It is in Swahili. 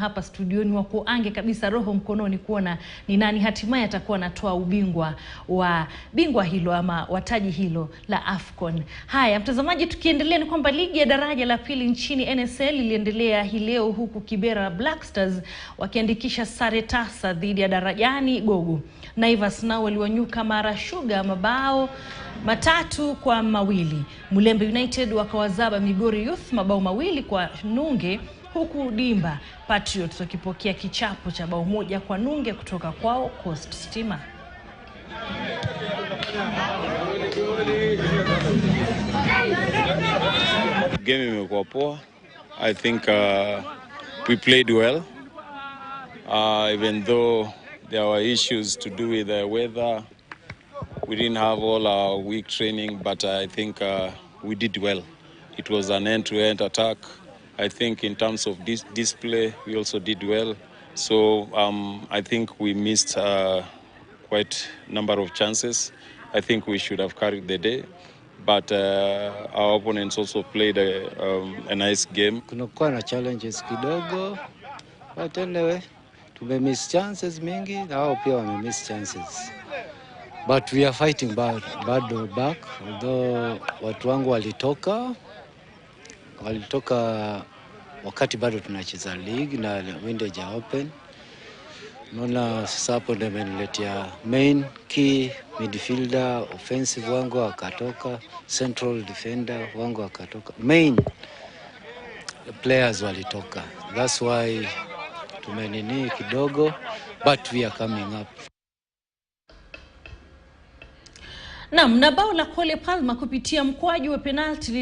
Hapa studioni wako ange kabisa roho mkononi kuona ni nani hatimaye atakuwa anatoa ubingwa wa bingwa hilo ama wataji hilo la AFCON. Haya mtazamaji, tukiendelea ni kwamba ligi ya daraja la pili nchini NSL iliendelea hii leo, huku Kibera Black Stars wakiandikisha sare tasa dhidi ya Darajani Gogo. Naivas nao waliwanyuka Mara Sugar mabao 3-2. Mulembe United wakawazaba Migori Youth mabao 2-0, huku Dimba Patriots wakipokea kichapo cha bao 1-0 kutoka kwao Coast Stima. Game imekuwa poa. I think we played well. Even though there were issues to do with the weather, we didn't have all our week training, but I think we did well. It was an end-to-end attack. I think in terms of this display, we also did well. So I think we missed quite a number of chances. I think we should have carried the day. But our opponents also played a nice game. Kunakuwa na challenges kidogo, but anyway, tumemiss chances mingi na wao pia wamemiss chances. But we are fighting back, although watu wangu walitoka wakati bado tunacheza league na Windeja Open. Naona sasa hapo ndio ameniletea main key midfielder, offensive wangu wakatoka, central defender wangu wakatoka, main players walitoka. That's why tumenini kidogo, but we are coming up. Na bao la Kole Palma kupitia mkwaju wa penalti